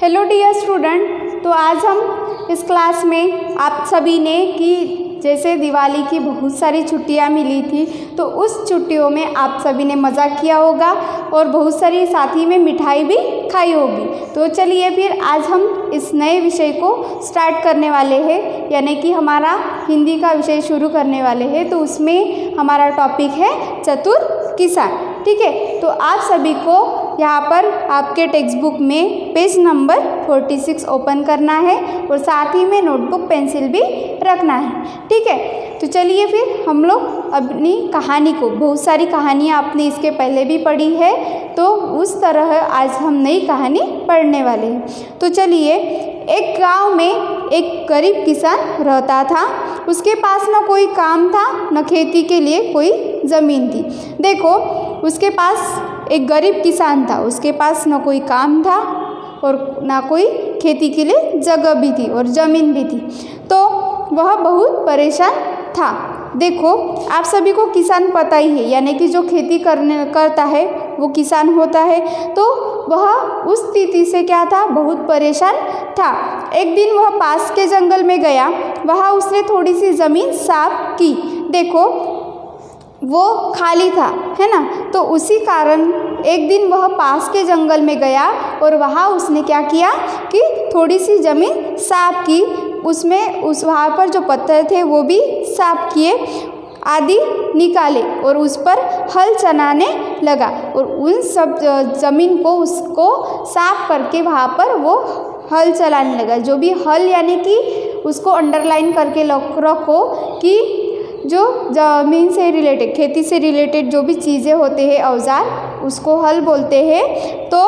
Hello dear student. तो आज हम इस क्लास में आप सभी ने कि जैसे दिवाली की बहुत सारी छुट्टियां मिली थी, तो उस छुट्टियों में आप सभी ने मज़ा किया होगा और बहुत सारी साथ ही में मिठाई भी खाई होगी। तो चलिए फिर आज हम इस नए विषय को स्टार्ट करने वाले हैं, यानी कि हमारा हिंदी का विषय शुरू करने वाले हैं। तो उसमें हमारा टॉपिक है चतुर किसान। ठीक है, तो आप सभी को यहाँ पर आपके टेक्स्ट बुक में पेज नंबर 46 ओपन करना है और साथ ही में नोटबुक पेंसिल भी रखना है। ठीक है, तो चलिए फिर हम लोग अपनी कहानी को, बहुत सारी कहानियाँ आपने इसके पहले भी पढ़ी है, तो उस तरह आज हम नई कहानी पढ़ने वाले हैं। तो चलिए, एक गांव में एक गरीब किसान रहता था। उसके पास न कोई काम था, न खेती के लिए कोई ज़मीन थी। देखो, उसके पास एक गरीब किसान था, उसके पास न कोई काम था और ना कोई खेती के लिए जगह भी थी और ज़मीन भी थी, तो वह बहुत परेशान था। देखो, आप सभी को किसान पता ही है, यानी कि जो खेती करता है वो किसान होता है। तो वह उस स्थिति से क्या था, बहुत परेशान था। एक दिन वह पास के जंगल में गया, वहाँ उसने थोड़ी सी ज़मीन साफ की। देखो, वो खाली था, है ना। तो उसी कारण एक दिन वह पास के जंगल में गया और वहाँ उसने क्या किया कि थोड़ी सी ज़मीन साफ की। उसमें वहाँ पर जो पत्थर थे वो भी साफ किए, आदि निकाले और उस पर हल चलाने लगा। और उन सब ज़मीन को उसको साफ करके वहाँ पर वो हल चलाने लगा। जो भी हल, यानी कि उसको अंडरलाइन करके रखो कि जो ज़मीन से रिलेटेड, खेती से रिलेटेड जो भी चीज़ें होते हैं, औजार, उसको हल बोलते हैं। तो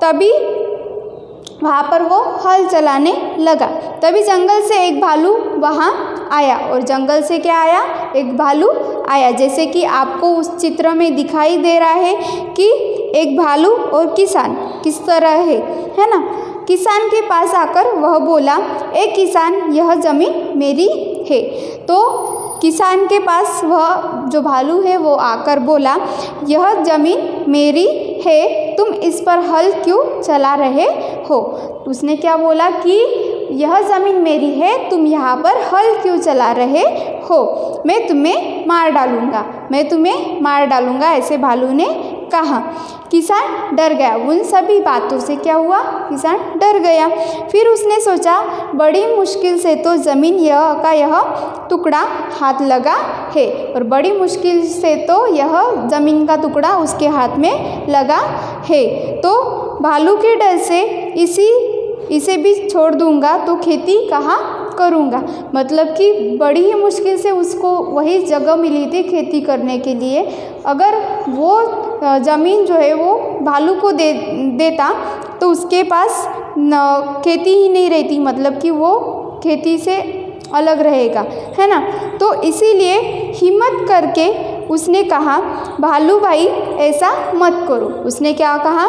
तभी वहाँ पर वो हल चलाने लगा। तभी जंगल से एक भालू वहाँ आया। और जंगल से क्या आया, एक भालू आया। जैसे कि आपको उस चित्र में दिखाई दे रहा है कि एक भालू और किसान किस तरह है ना। किसान के पास आकर वह बोला, ए किसान, यह ज़मीन मेरी है। तो किसान के पास वह जो भालू है वो आकर बोला, यह ज़मीन मेरी है, तुम इस पर हल क्यों चला रहे हो। उसने क्या बोला कि यह ज़मीन मेरी है, तुम यहाँ पर हल क्यों चला रहे हो, मैं तुम्हें मार डालूँगा, मैं तुम्हें मार डालूँगा, ऐसे भालू ने कहा। किसान डर गया। उन सभी बातों से क्या हुआ, किसान डर गया। फिर उसने सोचा, बड़ी मुश्किल से तो ज़मीन यह टुकड़ा हाथ लगा है, और बड़ी मुश्किल से तो यह ज़मीन का टुकड़ा उसके हाथ में लगा है। तो भालू के डर से इसे भी छोड़ दूंगा तो खेती कहाँ करूँगा। मतलब कि बड़ी ही मुश्किल से उसको वही जगह मिली थी खेती करने के लिए। अगर वो ज़मीन जो है वो भालू को देता तो उसके पास खेती ही नहीं रहती, मतलब कि वो खेती से अलग रहेगा, है ना। तो इसीलिए हिम्मत करके उसने कहा, भालू भाई ऐसा मत करो। उसने क्या कहा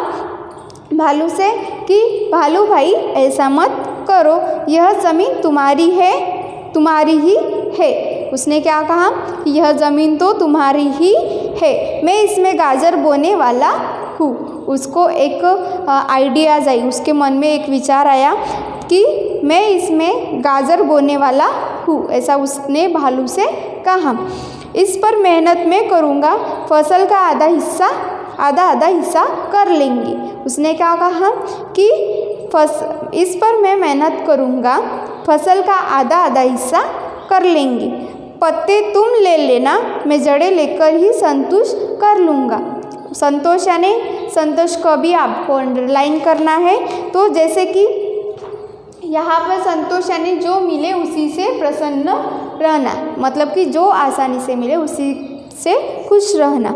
भालू से कि भालू भाई ऐसा मत करो, यह ज़मीन तुम्हारी है, तुम्हारी ही है। उसने क्या कहा, यह ज़मीन तो तुम्हारी ही है, मैं इसमें गाजर बोने वाला हूँ। उसको एक आइडियाज़ आई, उसके मन में एक विचार आया कि मैं इसमें गाजर बोने वाला हूँ, ऐसा उसने भालू से कहा। इस पर मेहनत मैं करूँगा, फसल का आधा हिस्सा कर लेंगी। उसने क्या कहा कि इस पर मैं मेहनत करूँगा, फसल का आधा हिस्सा कर लेंगी। पत्ते तुम ले लेना, मैं जड़ें लेकर ही संतोष कर लूँगा। संतोष यानी संतोष को भी आपको अंडरलाइन करना है। तो जैसे कि यहाँ पर संतोष यानी जो मिले उसी से प्रसन्न रहना, मतलब कि जो आसानी से मिले उसी से खुश रहना।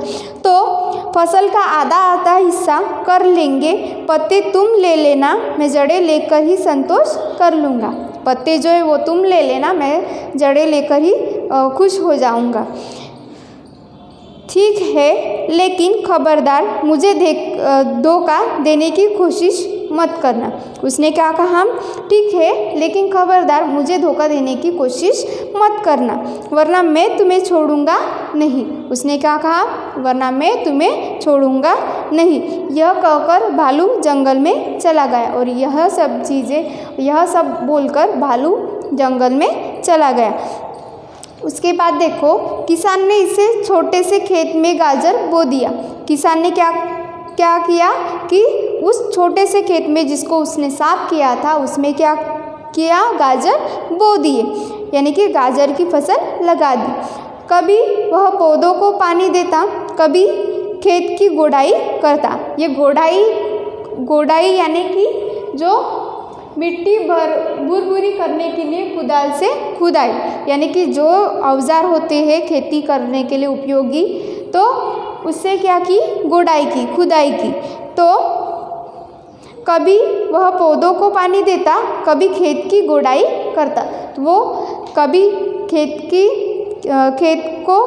तो फसल का आधा हिस्सा कर लेंगे, पत्ते तुम ले लेना, मैं जड़ें लेकर ही संतोष कर लूँगा। पत्ते जो है वो तुम ले लेना, मैं जड़ें लेकर ही खुश हो जाऊँगा। ठीक है, लेकिन खबरदार, मुझे धोखा देने की कोशिश मत करना। उसने क्या कहा, ठीक है, लेकिन खबरदार मुझे धोखा देने की कोशिश मत करना, वरना मैं तुम्हें छोड़ूंगा नहीं। उसने क्या कहा, वरना मैं तुम्हें छोड़ूंगा नहीं। यह कहकर भालू जंगल में चला गया और यह सब बोलकर भालू जंगल में चला गया। उसके बाद देखो, किसान ने इसे छोटे से खेत में गाजर बो दिया। किसान ने क्या किया कि उस छोटे से खेत में जिसको उसने साफ किया था उसमें क्या किया, गाजर बो दिए, यानी कि गाजर की फसल लगा दी। कभी वह पौधों को पानी देता, कभी खेत की गोड़ाई करता। ये गोड़ाई यानी कि जो मिट्टी भुरभुरी करने के लिए कुदाल से खुदाई, यानी कि जो औजार होते हैं खेती करने के लिए उपयोगी, तो उससे क्या की, गोड़ाई की, खुदाई की। तो कभी वह पौधों को पानी देता, कभी खेत की गोड़ाई करता। तो वो कभी खेत को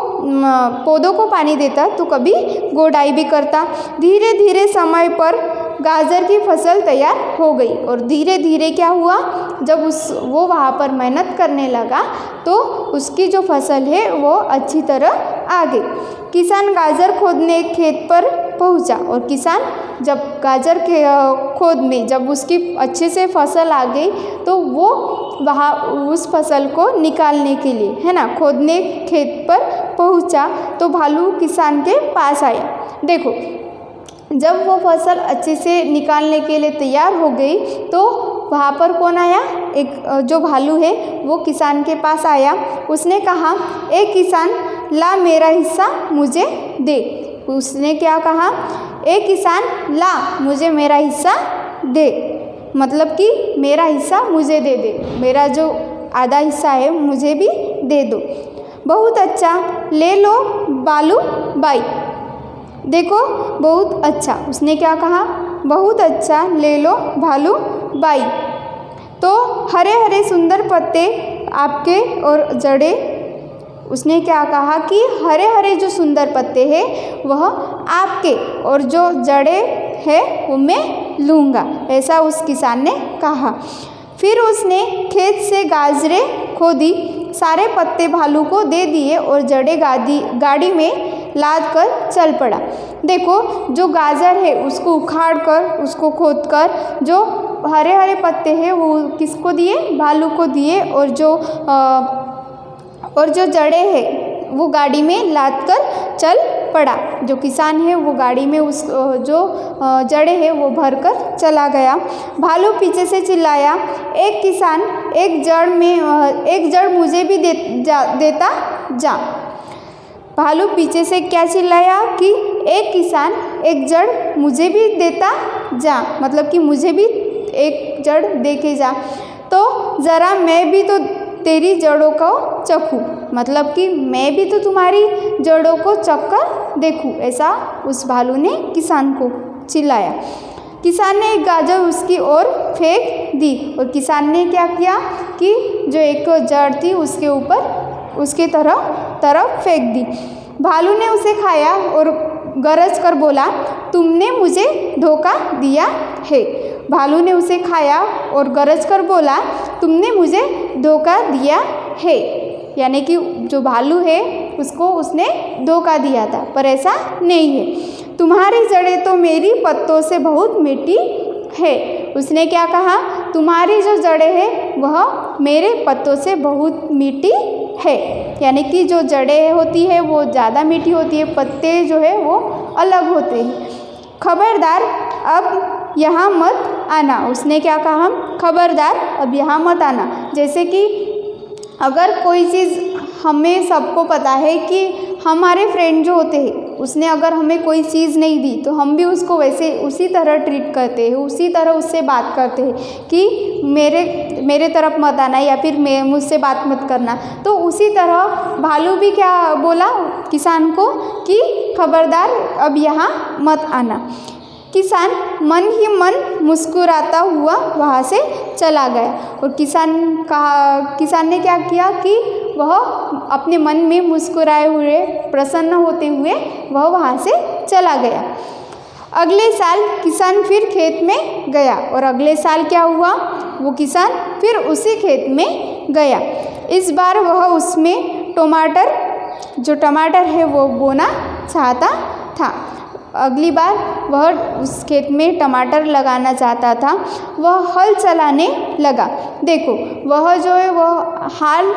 पौधों को पानी देता तो कभी गोड़ाई भी करता। धीरे धीरे समय पर गाजर की फसल तैयार हो गई और धीरे धीरे क्या हुआ, जब वो वहाँ पर मेहनत करने लगा तो उसकी जो फसल है वो अच्छी तरह आ गई। किसान गाजर खोदने खेत पर पहुँचा और किसान जब गाजर के खोद में जब उसकी अच्छे से फसल आ गई तो वो वहाँ उस फसल को निकालने के लिए, है ना, खोदने खेत पर पहुँचा तो भालू किसान के पास आया। देखो, जब वो फसल अच्छे से निकालने के लिए तैयार हो गई तो वहाँ पर कौन आया, एक जो भालू है वो किसान के पास आया। उसने कहा, ए किसान, ला मेरा हिस्सा मुझे दे। उसने क्या कहा, ए किसान, ला मुझे मेरा हिस्सा दे, मतलब कि मेरा हिस्सा मुझे दे दे, मेरा जो आधा हिस्सा है मुझे भी दे दो। बहुत अच्छा, ले लो बालू बाई। देखो, बहुत अच्छा, उसने क्या कहा, बहुत अच्छा, ले लो भालू बाई। तो हरे हरे सुंदर पत्ते आपके और जड़ें, उसने क्या कहा कि हरे हरे जो सुंदर पत्ते हैं वह आपके और जो जड़ें हैं वो मैं लूँगा, ऐसा उस किसान ने कहा। फिर उसने खेत से गाजरें खोदी, सारे पत्ते भालू को दे दिए और जड़ें गाड़ी में लाद कर चल पड़ा। देखो, जो गाजर है उसको उखाड़ कर, उसको खोद कर, जो हरे हरे पत्ते हैं वो किसको दिए, भालू को दिए, और जो जड़ें हैं वो गाड़ी में लाद कर चल पड़ा। जो किसान है वो गाड़ी में उस जो जड़ें हैं वो भर कर चला गया। भालू पीछे से चिल्लाया, एक किसान, एक जड़ मुझे भी देता जा। भालू पीछे से क्या चिल्लाया कि एक किसान, एक जड़ मुझे भी देता जा, मतलब कि मुझे भी एक जड़ दे के जा, तो ज़रा मैं भी तो तेरी जड़ों को चखूँ, मतलब कि मैं भी तो तुम्हारी जड़ों को चख कर देखूँ, ऐसा उस भालू ने किसान को चिल्लाया। किसान ने एक गाजर उसकी ओर फेंक दी और किसान ने क्या किया कि जो एक जड़ थी उसके ऊपर उसके तरफ फेंक दी। भालू ने उसे खाया और गरज कर बोला, तुमने मुझे धोखा दिया है। भालू ने उसे खाया और गरज कर बोला, तुमने मुझे धोखा दिया है, यानी कि जो भालू है उसको उसने धोखा दिया था, पर ऐसा नहीं है। तुम्हारी जड़ें तो मेरी पत्तों से बहुत मीठी है। उसने क्या कहा, तुम्हारी जो जड़ें हैं वह मेरे पत्तों से बहुत मीठी है, यानी कि जो जड़ें होती है वो ज़्यादा मीठी होती है, पत्ते जो है वो अलग होते हैं। खबरदार, अब यहाँ मत आना। उसने क्या कहा, खबरदार अब यहाँ मत आना। जैसे कि अगर कोई चीज़, हमें सबको पता है कि हमारे फ्रेंड जो होते हैं उसने अगर हमें कोई चीज़ नहीं दी तो हम भी उसको वैसे उसी तरह ट्रीट करते हैं, उसी तरह उससे बात करते हैं कि मेरे तरफ मत आना या फिर मुझसे बात मत करना। तो उसी तरह भालू भी क्या बोला किसान को कि खबरदार अब यहाँ मत आना। किसान मन ही मन मुस्कुराता हुआ वहाँ से चला गया और किसान ने क्या किया कि वह अपने मन में मुस्कुराए हुए, प्रसन्न होते हुए वह वहाँ से चला गया। अगले साल किसान फिर खेत में गया और अगले साल क्या हुआ, वो किसान फिर उसी खेत में गया। इस बार वह उसमें टमाटर है वो बोना चाहता था। अगली बार वह उस खेत में टमाटर लगाना चाहता था। वह हल चलाने लगा। देखो वह जो है वह हाल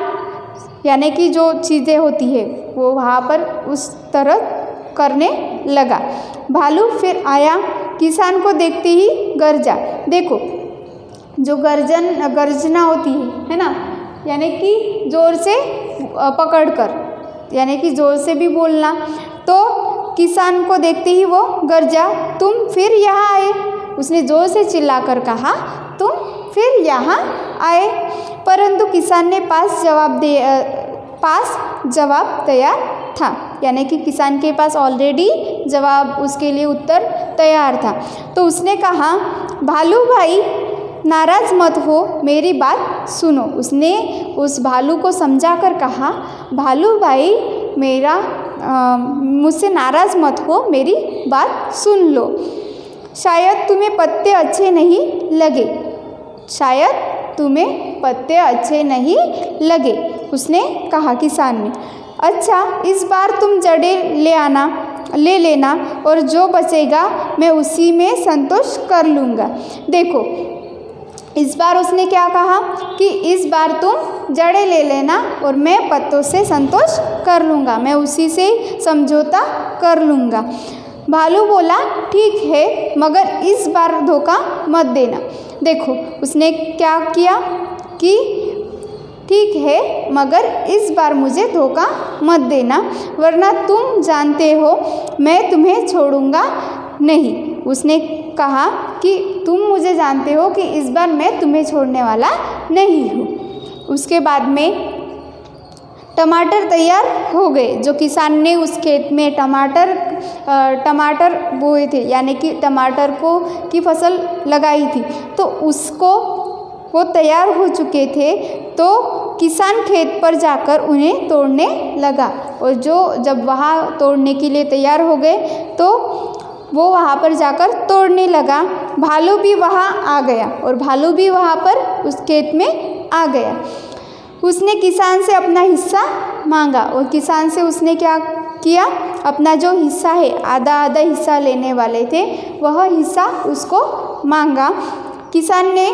यानी कि जो चीज़ें होती है वो वहाँ पर उस तरह करने लगा। भालू फिर आया, किसान को देखते ही गरजा। देखो जो गर्जना होती है ना, यानी कि ज़ोर से पकड़कर, यानी कि ज़ोर से भी बोलना। तो किसान को देखते ही वो गरजा, तुम फिर यहाँ आए। उसने ज़ोर से चिल्लाकर कहा, तुम फिर यहाँ आए। परंतु किसान ने पास जवाब तैयार था, यानी कि किसान के पास ऑलरेडी जवाब, उसके लिए उत्तर तैयार था। तो उसने कहा, भालू भाई नाराज़ मत हो, मेरी बात सुनो। उसने उस भालू को समझा कर कहा, भालू भाई मुझसे नाराज़ मत हो, मेरी बात सुन लो। शायद तुम्हें पत्ते अच्छे नहीं लगे, उसने कहा किसान ने। अच्छा, इस बार तुम जड़ें ले लेना और जो बचेगा मैं उसी में संतोष कर लूँगा। देखो इस बार उसने क्या कहा कि इस बार तुम जड़ें ले लेना और मैं पत्तों से संतोष कर लूँगा, मैं उसी से समझौता कर लूँगा। भालू बोला, ठीक है, मगर इस बार धोखा मत देना। देखो उसने क्या किया कि ठीक है, मगर इस बार मुझे धोखा मत देना, वरना तुम जानते हो मैं तुम्हें छोड़ूंगा नहीं। उसने कहा कि तुम मुझे जानते हो कि इस बार मैं तुम्हें छोड़ने वाला नहीं हूँ। उसके बाद में टमाटर तैयार हो गए। जो किसान ने उस खेत में टमाटर बोए थे, यानी कि टमाटर की फसल लगाई थी, तो वो तैयार हो चुके थे। तो किसान खेत पर जाकर उन्हें तोड़ने लगा और जब वहाँ तोड़ने के लिए तैयार हो गए तो वो वहाँ पर जाकर तोड़ने लगा। भालू भी वहाँ आ गया और भालू भी वहाँ पर उस खेत में आ गया। उसने किसान से अपना हिस्सा मांगा और किसान से उसने क्या किया, अपना जो हिस्सा है, आधा हिस्सा लेने वाले थे, वह हिस्सा उसको मांगा। किसान ने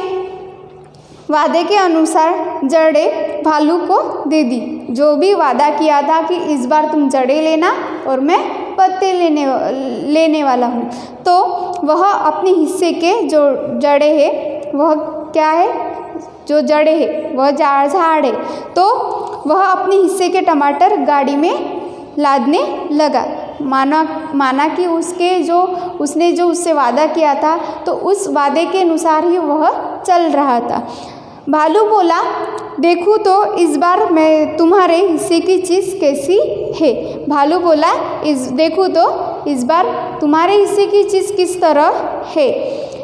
वादे के अनुसार जड़ें भालू को दे दी। जो भी वादा किया था कि इस बार तुम जड़ें लेना और मैं पत्ते लेने वाला हूँ, तो वह अपने हिस्से के जो जड़ें है, वह क्या है, जो जड़ें है वह झाड़ है, तो वह अपने हिस्से के टमाटर गाड़ी में लादने लगा। माना कि उसने जो उससे वादा किया था, तो उस वादे के अनुसार ही वह चल रहा था। भालू बोला, देखो तो इस बार मैं तुम्हारे हिस्से की चीज़ कैसी है। भालू बोला, देखो तो इस बार तुम्हारे हिस्से की चीज़ किस तरह है।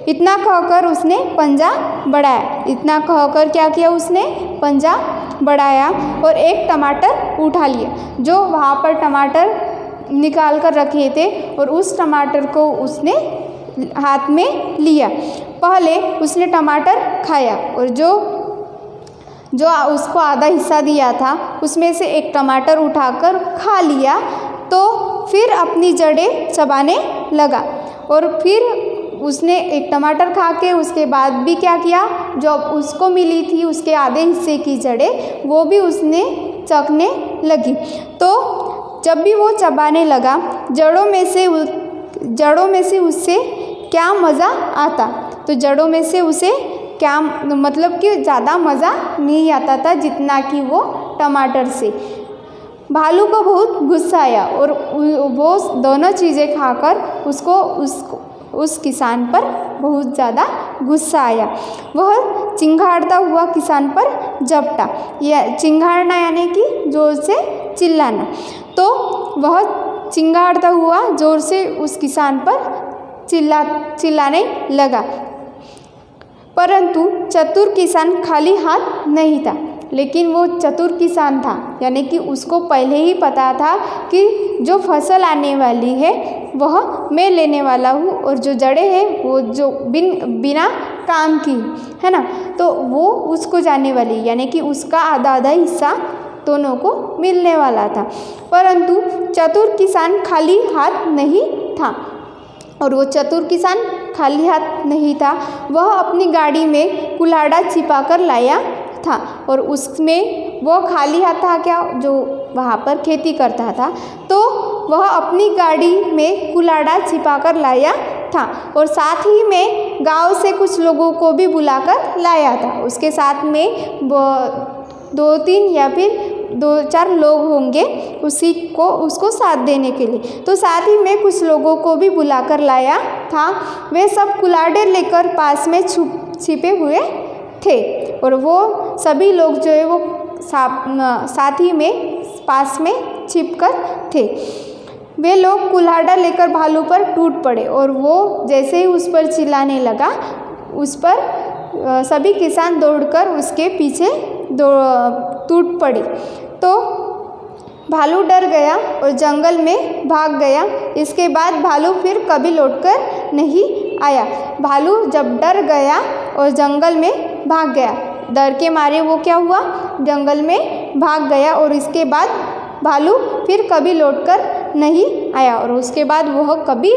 इतना कहकर उसने पंजा बढ़ाया। इतना कहकर क्या किया, उसने पंजा बढ़ाया और एक टमाटर उठा लिया। जो वहाँ पर टमाटर निकाल कर रखे थे और उस टमाटर को उसने हाथ में लिया। पहले उसने टमाटर खाया और जो उसको आधा हिस्सा दिया था उसमें से एक टमाटर उठाकर खा लिया। तो फिर अपनी जड़ें चबाने लगा और फिर उसने एक टमाटर खा के उसके बाद भी क्या किया, जो उसको मिली थी उसके आधे हिस्से की जड़ें, वो भी उसने चखने लगी। तो जब भी वो चबाने लगा, जड़ों में से उससे क्या मज़ा आता, तो जड़ों में से उसे क्या मतलब कि ज़्यादा मज़ा नहीं आता था जितना कि वो टमाटर से। भालू को बहुत गुस्सा आया और वो दोनों चीज़ें खाकर उस किसान पर बहुत ज़्यादा गुस्सा आया। वह चिंघाड़ता हुआ किसान पर झपटा। यह चिंघाड़ना यानी कि ज़ोर से चिल्लाना। तो वह चिंघाड़ता हुआ ज़ोर से उस किसान पर चिल्लाने लगा। परंतु चतुर किसान खाली हाथ नहीं था। लेकिन वो चतुर किसान था, यानी कि उसको पहले ही पता था कि जो फसल आने वाली है वह मैं लेने वाला हूँ और जो जड़ें हैं वो जो बिना काम की है ना, तो वो उसको जाने वाली, यानी कि उसका आधा आधा हिस्सा दोनों को मिलने वाला था। परंतु चतुर किसान खाली हाथ नहीं था, और वो चतुर किसान खाली हाथ नहीं था, वह अपनी गाड़ी में कुल्हाड़ा छिपा कर लाया था, और उसमें वो खाली हाथ था क्या, जो वहाँ पर खेती करता था, तो वह अपनी गाड़ी में कुल्हाड़ा छिपा कर लाया था, और साथ ही में गांव से कुछ लोगों को भी बुलाकर लाया था। उसके साथ में वो 2-3 या फिर 2-4 लोग होंगे उसको साथ देने के लिए, तो साथ ही में कुछ लोगों को भी बुलाकर लाया था। वे सब कुल्हाड़े लेकर पास में छिपे हुए थे, और वो सभी लोग जो है वो साथ ही में पास में छिपकर थे। वे लोग कुल्हाड़ा लेकर भालू पर टूट पड़े, और वो जैसे ही उस पर चिल्लाने लगा, उस पर सभी किसान दौड़कर उसके पीछे टूट पड़े। तो भालू डर गया और जंगल में भाग गया। इसके बाद भालू फिर कभी लौटकर नहीं आया। भालू जब डर गया और जंगल में भाग गया, डर के मारे वो क्या हुआ, जंगल में भाग गया, और इसके बाद भालू फिर कभी लौटकर नहीं आया, और उसके बाद वह कभी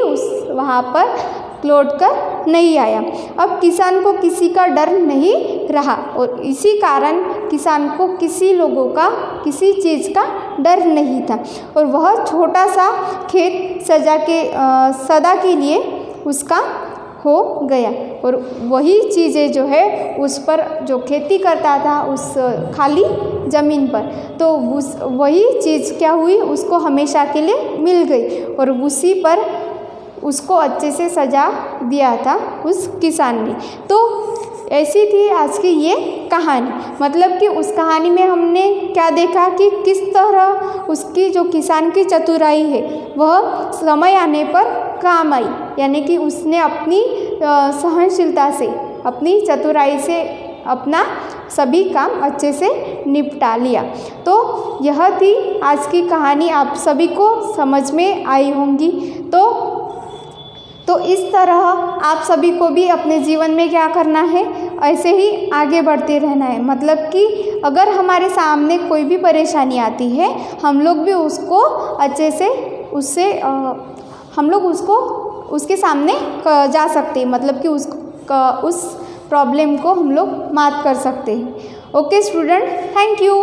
वहाँ पर लौटकर नहीं आया। अब किसान को किसी का डर नहीं रहा, और इसी कारण किसान को किसी लोगों का किसी चीज़ का डर नहीं था, और वह छोटा सा खेत सदा के लिए उसका हो गया। और वही चीज़ें जो है उस पर जो खेती करता था उस खाली ज़मीन पर, तो वही चीज़ क्या हुई, उसको हमेशा के लिए मिल गई, और उसी पर उसको अच्छे से सजा दिया था उस किसान ने। तो ऐसी थी आज की ये कहानी। मतलब कि उस कहानी में हमने क्या देखा कि किस तरह उसकी जो किसान की चतुराई है वह समय आने पर काम आई, यानी कि उसने अपनी सहनशीलता से, अपनी चतुराई से अपना सभी काम अच्छे से निपटा लिया। तो यह थी आज की कहानी, आप सभी को समझ में आई होंगी। तो इस तरह आप सभी को भी अपने जीवन में क्या करना है, ऐसे ही आगे बढ़ते रहना है। मतलब कि अगर हमारे सामने कोई भी परेशानी आती है, हम लोग भी उसको अच्छे से हम लोग उसके सामने जा सकते हैं, मतलब कि उस प्रॉब्लम को हम लोग मात कर सकते हैं। Okay student, thank you.